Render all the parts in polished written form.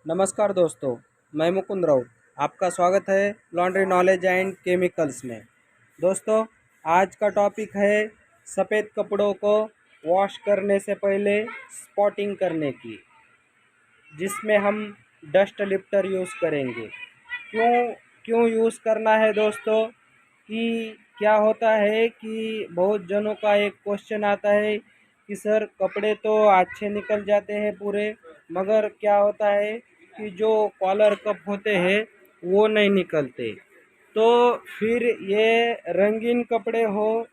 नमस्कार दोस्तों, मैं मुकुंद राउत। आपका स्वागत है लॉन्ड्री नॉलेज एंड केमिकल्स में। दोस्तों, आज का टॉपिक है सफ़ेद कपड़ों को वॉश करने से पहले स्पॉटिंग करने की, जिसमें हम डस्ट लिफ्टर यूज़ करेंगे। क्यों क्यों यूज़ करना है दोस्तों? कि क्या होता है कि बहुत जनों का एक क्वेश्चन आता है कि सर कपड़े तो अच्छे निकल जाते हैं पूरे, मगर क्या होता है कि जो कॉलर कप होते हैं वो नहीं निकलते। तो फिर ये रंगीन कपड़े हो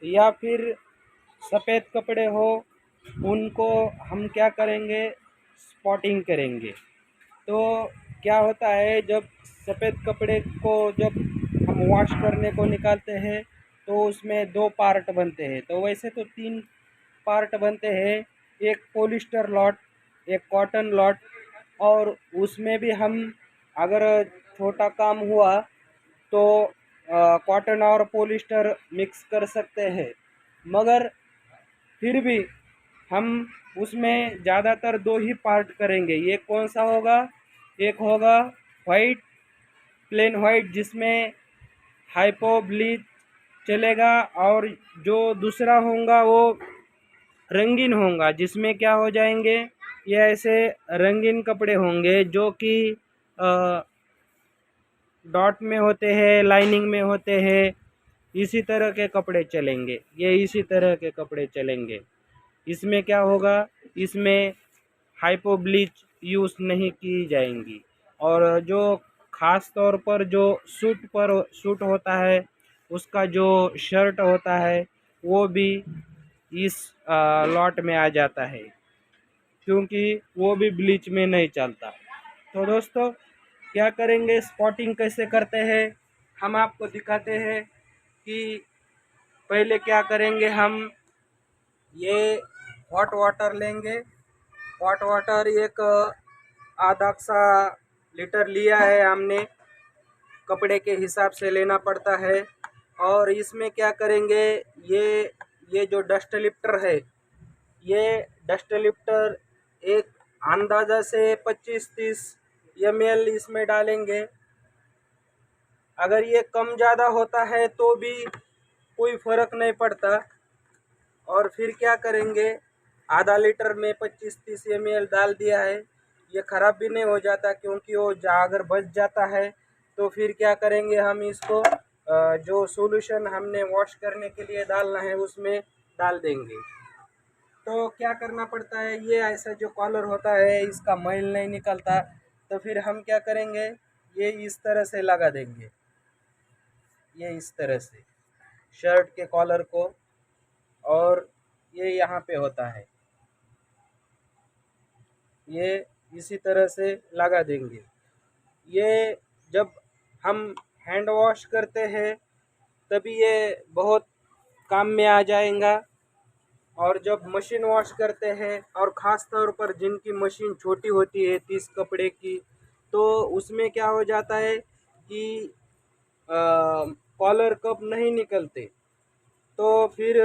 या फिर सफ़ेद कपड़े हो, उनको हम क्या करेंगे, स्पॉटिंग करेंगे। तो क्या होता है, जब सफ़ेद कपड़े को जब हम वॉश करने को निकालते हैं तो उसमें दो पार्ट बनते हैं। तो वैसे तो तीन पार्ट बनते हैं, एक पॉलिस्टर लॉट, एक कॉटन लॉट, और उसमें भी हम अगर छोटा काम हुआ तो कॉटन और पॉलिस्टर मिक्स कर सकते हैं। मगर फिर भी हम उसमें ज़्यादातर दो ही पार्ट करेंगे। ये कौन सा होगा? एक होगा वाइट, प्लेन वाइट, जिसमें हाइपो ब्लीच चलेगा, और जो दूसरा होगा वो रंगीन होगा, जिसमें क्या हो जाएंगे, ये ऐसे रंगीन कपड़े होंगे जो कि डॉट में होते हैं, लाइनिंग में होते हैं। इसी तरह के कपड़े चलेंगे, ये इसी तरह के कपड़े चलेंगे। इसमें क्या होगा, इसमें हाइपो ब्लीच यूज़ नहीं की जाएंगी। और जो ख़ास तौर पर जो सूट होता है, उसका जो शर्ट होता है वो भी इस लॉट में आ जाता है, क्योंकि वो भी ब्लीच में नहीं चलता। तो दोस्तों, क्या करेंगे, स्पॉटिंग कैसे करते हैं हम आपको दिखाते हैं। कि पहले क्या करेंगे, हम ये हॉट वाटर लेंगे। हॉट वाटर एक आधा सा लीटर लिया है हमने, कपड़े के हिसाब से लेना पड़ता है। और इसमें क्या करेंगे, ये जो डस्ट लिफ्टर है, ये डस्ट लिफ्टर एक अंदाज़ा से 25-30 ml इसमें डालेंगे। अगर ये कम ज़्यादा होता है तो भी कोई फ़र्क नहीं पड़ता। और फिर क्या करेंगे, आधा लीटर में 25-30 ml डाल दिया है। ये ख़राब भी नहीं हो जाता, क्योंकि वो अगर बच जाता है तो फिर क्या करेंगे, हम इसको जो सॉल्यूशन हमने वॉश करने के लिए डालना है उसमें डाल देंगे। तो क्या करना पड़ता है, ये ऐसा जो कॉलर होता है इसका मैल नहीं निकलता। तो फिर हम क्या करेंगे, ये इस तरह से लगा देंगे, ये इस तरह से शर्ट के कॉलर को। और ये यहाँ पे होता है, ये इसी तरह से लगा देंगे। ये जब हम हैंड वॉश करते हैं तभी ये बहुत काम में आ जाएगा। और जब मशीन वॉश करते हैं, और ख़ास तौर पर जिनकी मशीन छोटी होती है 30 कपड़े की, तो उसमें क्या हो जाता है कि कॉलर कप नहीं निकलते। तो फिर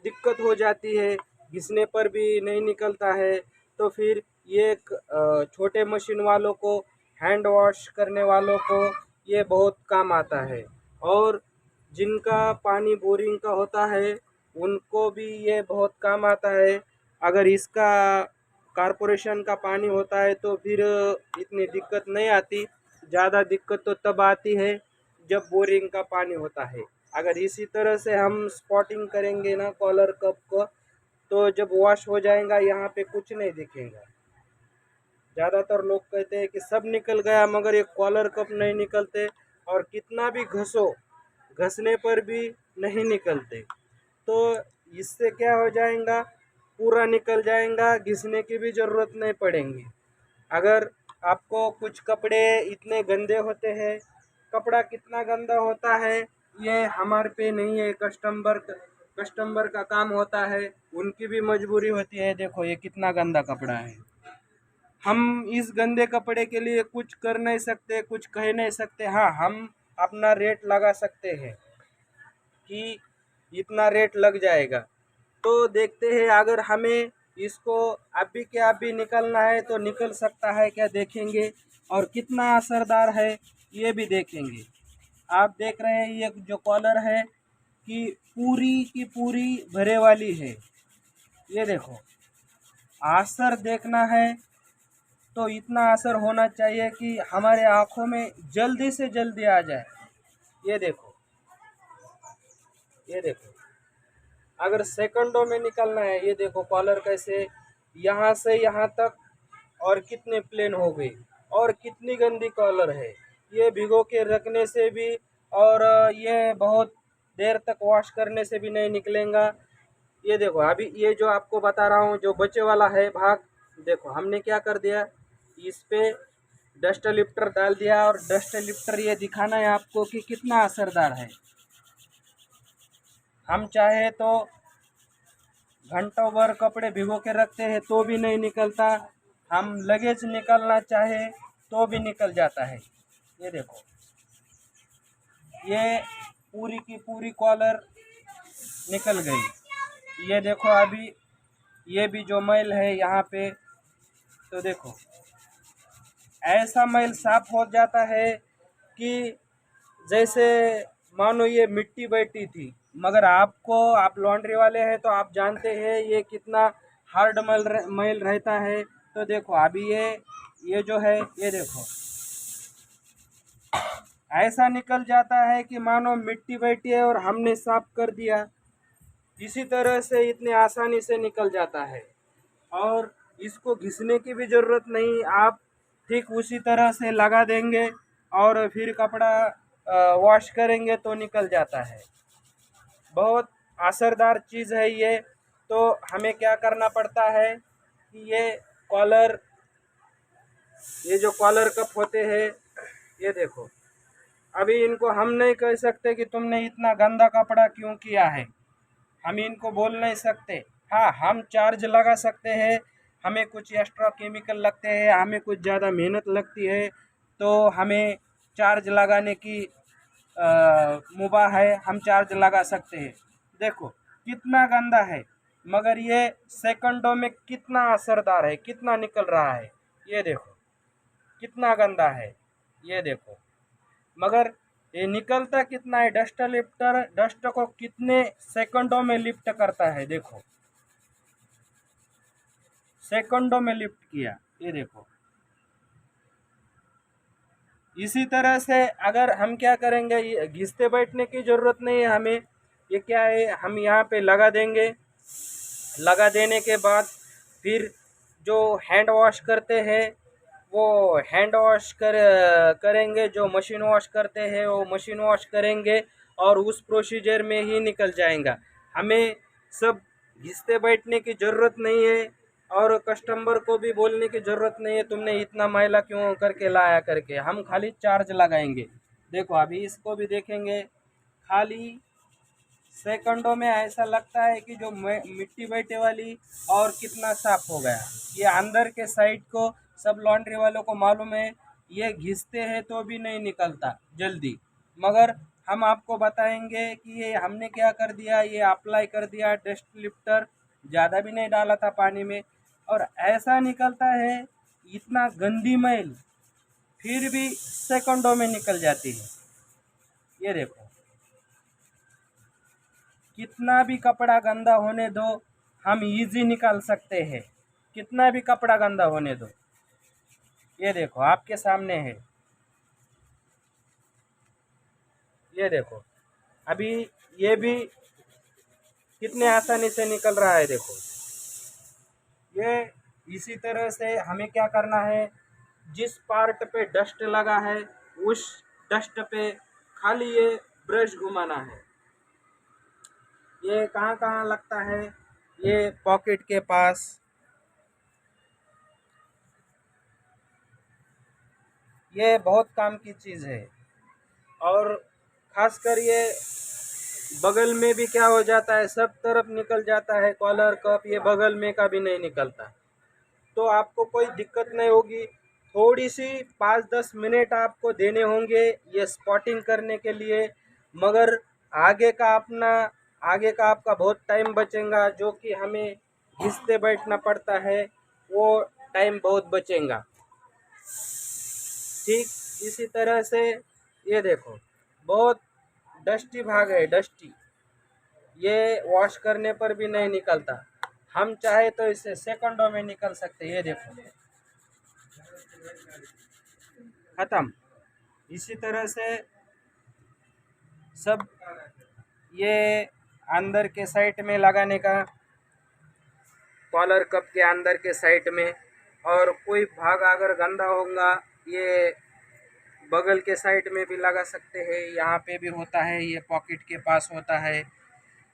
दिक्कत हो जाती है, घिसने पर भी नहीं निकलता है। तो फिर ये छोटे मशीन वालों को, हैंड वॉश करने वालों को ये बहुत काम आता है। और जिनका पानी बोरिंग का होता है उनको भी ये बहुत काम आता है। अगर इसका कारपोरेशन का पानी होता है तो फिर इतनी दिक्कत नहीं आती। ज़्यादा दिक्कत तो तब आती है जब बोरिंग का पानी होता है। अगर इसी तरह से हम स्पॉटिंग करेंगे ना कॉलर कप को, तो जब वॉश हो जाएगा यहाँ पे कुछ नहीं दिखेगा। ज़्यादातर लोग कहते हैं कि सब निकल गया, मगर ये कॉलर कप नहीं निकलते। और कितना भी घसने पर भी नहीं निकलते। तो इससे क्या हो जाएगा, पूरा निकल जाएगा, घिसने की भी ज़रूरत नहीं पड़ेगी। अगर आपको कुछ कपड़े इतने गंदे होते हैं, कपड़ा कितना गंदा होता है ये हमारे पे नहीं है, कस्टमर का काम होता है, उनकी भी मजबूरी होती है। देखो ये कितना गंदा कपड़ा है, हम इस गंदे कपड़े के लिए कुछ कर नहीं सकते, कुछ कह नहीं सकते। हाँ, हम अपना रेट लगा सकते हैं कि इतना रेट लग जाएगा। तो देखते हैं, अगर हमें इसको अभी के अभी निकलना है तो निकल सकता है क्या देखेंगे, और कितना असरदार है ये भी देखेंगे। आप देख रहे हैं ये जो कॉलर है कि पूरी की पूरी भरे वाली है। ये देखो, असर देखना है तो इतना असर होना चाहिए कि हमारे आँखों में जल्दी से जल्दी आ जाए। ये देखो, ये देखो, अगर सेकंडों में निकलना है, ये देखो कॉलर कैसे यहाँ से यहाँ तक, और कितने प्लेन हो गई, और कितनी गंदी कॉलर है। ये भिगो के रखने से भी, और ये बहुत देर तक वॉश करने से भी नहीं निकलेगा। ये देखो, अभी ये जो आपको बता रहा हूँ जो बचे वाला है भाग, देखो हमने क्या कर दिया, इस पे डस्ट लिफ्टर डाल दिया, और डस्ट लिफ्टर ये दिखाना है आपको कि कितना असरदार है। हम चाहे तो घंटों भर कपड़े भिगो के रखते हैं तो भी नहीं निकलता, हम लगेज निकलना चाहे तो भी निकल जाता है। ये देखो, ये पूरी की पूरी कॉलर निकल गई। ये देखो, अभी ये भी जो मैल है यहाँ पे, तो देखो ऐसा मैल साफ हो जाता है कि जैसे मानो ये मिट्टी बैठी थी। मगर आप लॉन्ड्री वाले हैं तो आप जानते हैं ये कितना हार्ड मैल रहता है। तो देखो अभी ये जो है, ये देखो ऐसा निकल जाता है कि मानो मिट्टी बैठी है और हमने साफ कर दिया। इसी तरह से इतने आसानी से निकल जाता है, और इसको घिसने की भी ज़रूरत नहीं। आप ठीक उसी तरह से लगा देंगे और फिर कपड़ा वॉश करेंगे तो निकल जाता है। बहुत असरदार चीज़ है ये। तो हमें क्या करना पड़ता है कि ये जो कॉलर कप होते हैं, ये देखो, अभी इनको हम नहीं कह सकते कि तुमने इतना गंदा कपड़ा क्यों किया है, हम इनको बोल नहीं सकते। हाँ, हम चार्ज लगा सकते हैं, हमें कुछ एक्स्ट्रा केमिकल लगते हैं, हमें कुछ ज़्यादा मेहनत लगती है, तो हमें चार्ज लगाने की मुबाह है, हम चार्ज लगा सकते हैं। देखो कितना गंदा है, मगर ये सेकंडों में कितना असरदार है, कितना निकल रहा है। ये देखो कितना गंदा है, ये देखो, मगर ये निकलता कितना है। डस्ट लिफ्टर डस्ट को कितने सेकंडों में लिफ्ट करता है, देखो सेकंडों में लिफ्ट किया। ये देखो, इसी तरह से अगर हम क्या करेंगे, ये घिसते बैठने की ज़रूरत नहीं है हमें। ये क्या है, हम यहाँ पे लगा देंगे, लगा देने के बाद फिर जो हैंड वॉश करते हैं वो हैंड वॉश करेंगे, जो मशीन वॉश करते हैं वो मशीन वॉश करेंगे, और उस प्रोसीजर में ही निकल जाएगा। हमें सब घिसते बैठने की ज़रूरत नहीं है, और कस्टमर को भी बोलने की ज़रूरत नहीं है तुमने इतना मैला क्यों करके लाया करके। हम खाली चार्ज लगाएंगे। देखो अभी इसको भी देखेंगे, खाली सेकंडों में ऐसा लगता है कि जो मिट्टी बैठे वाली, और कितना साफ हो गया। ये अंदर के साइड को सब लॉन्ड्री वालों को मालूम है, ये घिसते हैं तो भी नहीं निकलता जल्दी। मगर हम आपको बताएंगे कि ये हमने क्या कर दिया, ये अप्लाई कर दिया डस्ट लिफ्टर, ज़्यादा भी नहीं डाला था पानी में, और ऐसा निकलता है इतना गंदी मैल फिर भी सेकंडों में निकल जाती है। ये देखो, कितना भी कपड़ा गंदा होने दो, हम इजी निकाल सकते हैं। कितना भी कपड़ा गंदा होने दो, ये देखो आपके सामने है। ये देखो अभी ये भी कितने आसानी से निकल रहा है। देखो ये इसी तरह से हमें क्या करना है, जिस पार्ट पे डस्ट लगा है उस डस्ट पे खाली ये ब्रश घुमाना है। ये कहाँ कहाँ लगता है, ये पॉकेट के पास, ये बहुत काम की चीज़ है। और खासकर ये बगल में भी क्या हो जाता है, सब तरफ निकल जाता है कॉलर कप, ये बगल में का भी नहीं निकलता। तो आपको कोई दिक्कत नहीं होगी। थोड़ी सी 5-10 मिनट आपको देने होंगे ये स्पॉटिंग करने के लिए, मगर आगे का आपका बहुत टाइम बचेगा जो कि हमें घिसते बैठना पड़ता है, वो टाइम बहुत बचेगा। ठीक इसी तरह से ये देखो, बहुत डस्टी भाग है, डस्टी, ये वॉश करने पर भी नहीं निकलता। हम चाहे तो इसे सेकंडों में निकल सकते हैं। ये देखो खत्म। इसी तरह से सब ये अंदर के साइड में लगाने का, कॉलर कप के अंदर के साइड में, और कोई भाग अगर गंदा होगा ये बगल के साइड में भी लगा सकते हैं। यहाँ पे भी होता है, ये पॉकेट के पास होता है।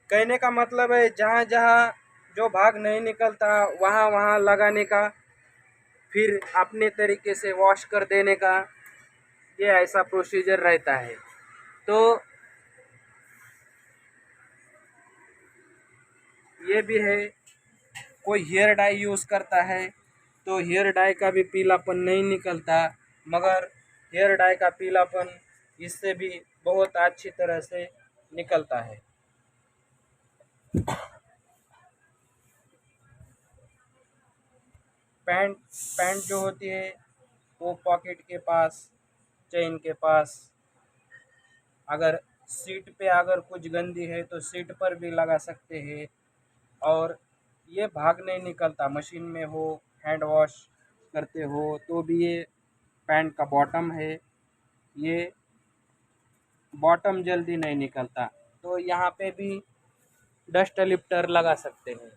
कहने का मतलब है जहाँ जहाँ जो भाग नहीं निकलता वहाँ वहाँ लगाने का, फिर अपने तरीके से वॉश कर देने का, ये ऐसा प्रोसीजर रहता है। तो ये भी है, कोई हेयर डाई यूज़ करता है तो हेयर डाई का भी पीलापन नहीं निकलता, मगर हेयर डाई का पीलापन इससे भी बहुत अच्छी तरह से निकलता है। पैंट पैंट जो होती है वो पॉकेट के पास, चेन के पास, अगर सीट पे अगर कुछ गंदी है तो सीट पर भी लगा सकते हैं। और ये भाग नहीं निकलता, मशीन में हो, हैंड वॉश करते हो तो भी ये पैंट का बॉटम है, ये बॉटम जल्दी नहीं निकलता। तो यहाँ पे भी डस्ट लिफ्टर लगा सकते हैं।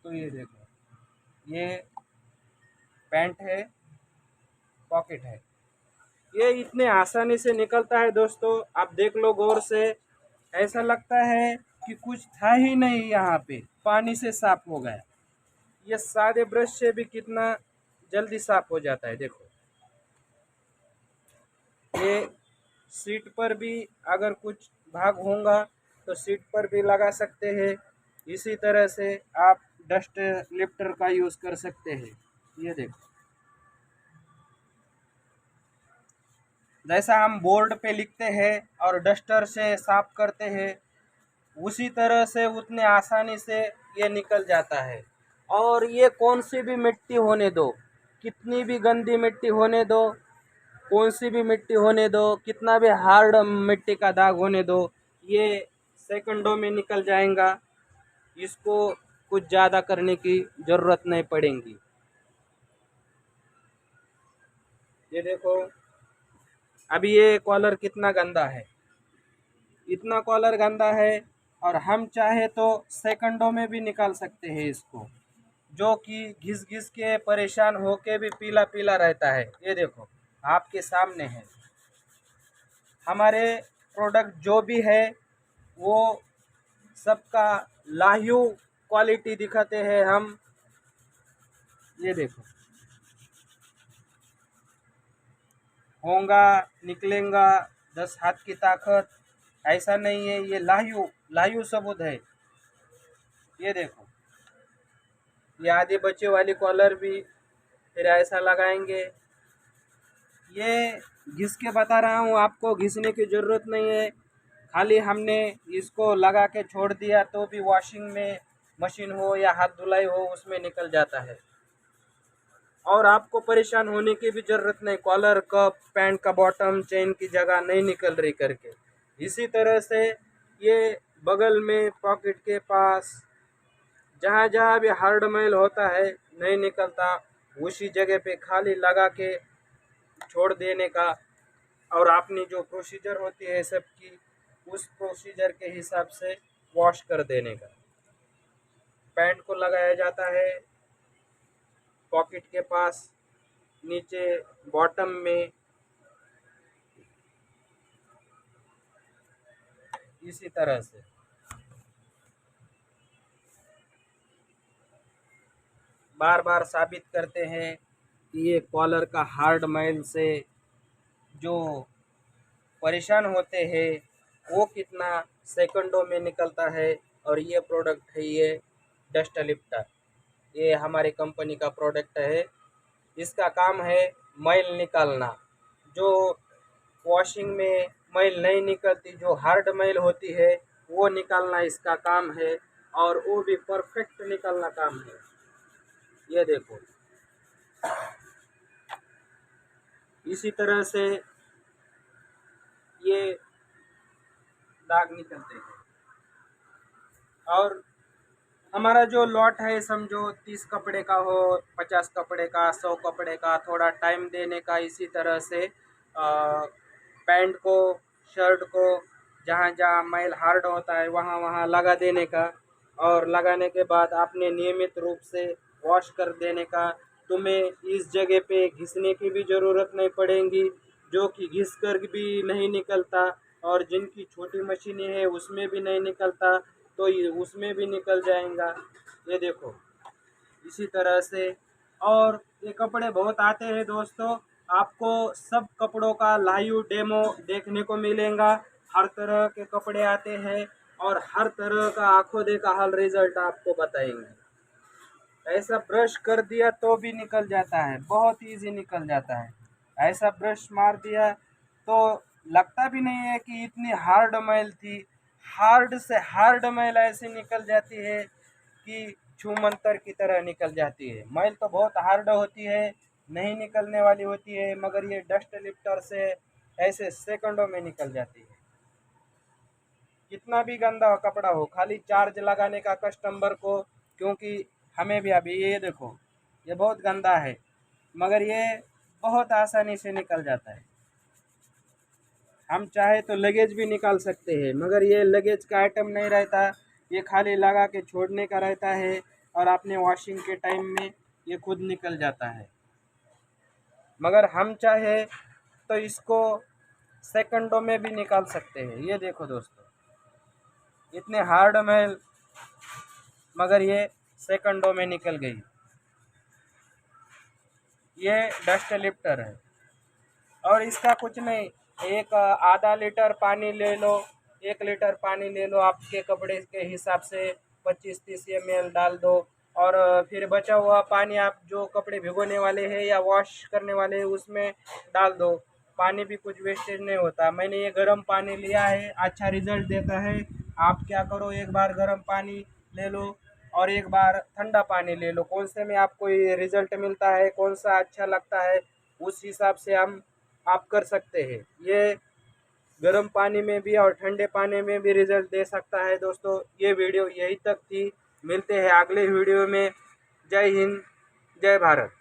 तो ये देखो, ये पैंट है, पॉकेट है, ये इतने आसानी से निकलता है दोस्तों। आप देख लो गौर से, ऐसा लगता है कि कुछ था ही नहीं, यहाँ पे पानी से साफ हो गया। ये सादे ब्रश से भी कितना जल्दी साफ हो जाता है। देखो ये सीट पर भी अगर कुछ भाग होगा तो सीट पर भी लगा सकते हैं। इसी तरह से आप डस्ट लिफ्टर का यूज़ कर सकते हैं। ये देखो, जैसा हम बोर्ड पे लिखते हैं और डस्टर से साफ करते हैं, उसी तरह से उतने आसानी से ये निकल जाता है। और ये कौन सी भी मिट्टी होने दो, कितनी भी गंदी मिट्टी होने दो, कौन सी भी मिट्टी होने दो, कितना भी हार्ड मिट्टी का दाग होने दो, ये सेकंडों में निकल जाएगा। इसको कुछ ज़्यादा करने की ज़रूरत नहीं पड़ेगी। ये देखो, अभी ये कॉलर कितना गंदा है, इतना कॉलर गंदा है, और हम चाहे तो सेकंडों में भी निकाल सकते हैं इसको, जो कि घिस घिस के परेशान होके भी पीला पीला रहता है। ये देखो आपके सामने है। हमारे प्रोडक्ट जो भी है वो सबका लाहियो क्वालिटी दिखाते हैं हम। ये देखो, होगा निकलेगा 10 हाथ की ताकत, ऐसा नहीं है, ये लाहियो लाहियो सबूत है। ये देखो, ये आधे बच्चे वाली कॉलर भी फिर ऐसा लगाएंगे। ये घिस के बता रहा हूँ आपको, घिसने की ज़रूरत नहीं है, खाली हमने इसको लगा के छोड़ दिया तो भी वॉशिंग में मशीन हो या हाथ धुलाई हो उसमें निकल जाता है। और आपको परेशान होने की भी ज़रूरत नहीं, कॉलर कप पैंट का बॉटम चेन की जगह नहीं निकल रही करके। इसी तरह से ये बगल में पॉकेट के पास जहाँ जहाँ भी हार्ड मैल होता है नहीं निकलता, उसी जगह पे खाली लगा के छोड़ देने का, और आपने जो प्रोसीजर होती है सबकी, उस प्रोसीजर के हिसाब से वॉश कर देने का। पैंट को लगाया जाता है पॉकेट के पास, नीचे बॉटम में, इसी तरह से। बार बार साबित करते हैं कि ये कॉलर का हार्ड मैल से जो परेशान होते हैं वो कितना सेकंडों में निकलता है। और ये प्रोडक्ट है, ये डस्ट लिफ्टर, ये हमारी कंपनी का प्रोडक्ट है। इसका काम है मैल निकालना, जो वॉशिंग में मैल नहीं निकलती, जो हार्ड मैल होती है वो निकालना इसका काम है। और वो भी परफेक्ट निकलना काम है। ये देखो, इसी तरह से ये दाग निकलते हैं। और हमारा जो लॉट है, समझो 30 कपड़े का हो, 50 कपड़े का, 100 कपड़े का, थोड़ा टाइम देने का। इसी तरह से पैंट को, शर्ट को जहाँ जहाँ मैल हार्ड होता है वहाँ वहाँ लगा देने का, और लगाने के बाद आपने नियमित रूप से वॉश कर देने का। तुम्हें इस जगह पे घिसने की भी ज़रूरत नहीं पड़ेगी, जो कि घिस कर भी नहीं निकलता, और जिनकी छोटी मशीनें हैं उसमें भी नहीं निकलता, तो ये उसमें भी निकल जाएगा। ये देखो, इसी तरह से। और ये कपड़े बहुत आते हैं दोस्तों, आपको सब कपड़ों का लाइव डेमो देखने को मिलेगा। हर तरह के कपड़े आते हैं और हर तरह का आंखों देखा हाल रिजल्ट आपको बताएंगे। ऐसा ब्रश कर दिया तो भी निकल जाता है, बहुत इजी निकल जाता है। ऐसा ब्रश मार दिया तो लगता भी नहीं है कि इतनी हार्ड मैल थी। हार्ड से हार्ड मैल ऐसी निकल जाती है कि छूमंतर की तरह निकल जाती है। मैल तो बहुत हार्ड होती है, नहीं निकलने वाली होती है, मगर ये डस्ट लिफ्टर से ऐसे सेकंडों में निकल जाती है। कितना भी गंदा कपड़ा हो, खाली चार्ज लगाने का कस्टमर को, क्योंकि हमें भी अभी ये देखो, ये बहुत गंदा है, मगर ये बहुत आसानी से निकल जाता है। हम चाहे तो लगेज भी निकाल सकते हैं, मगर ये लगेज का आइटम नहीं रहता, ये खाली लगा के छोड़ने का रहता है, और आपने वॉशिंग के टाइम में ये खुद निकल जाता है। मगर हम चाहे तो इसको सेकंडों में भी निकाल सकते हैं। ये देखो दोस्तों, इतने हार्ड मैल, मगर ये सेकंडों में निकल गई। ये डस्ट लिफ्टर है, और इसका कुछ नहीं, एक आधा लीटर पानी ले लो, 1 लीटर पानी ले लो, आपके कपड़े के हिसाब से 25-30 ml डाल दो, और फिर बचा हुआ पानी आप जो कपड़े भिगोने वाले हैं या वॉश करने वाले हैं उसमें डाल दो। पानी भी कुछ वेस्टेज नहीं होता। मैंने ये गर्म पानी लिया है, अच्छा रिजल्ट देता है। आप क्या करो, एक बार गर्म पानी ले लो और एक बार ठंडा पानी ले लो, कौन से में आपको ये रिजल्ट मिलता है, कौन सा अच्छा लगता है, उस हिसाब से हम आप कर सकते हैं। ये गर्म पानी में भी और ठंडे पानी में भी रिजल्ट दे सकता है। दोस्तों, ये वीडियो यही तक थी, मिलते हैं अगले वीडियो में। जय हिंद, जय भारत।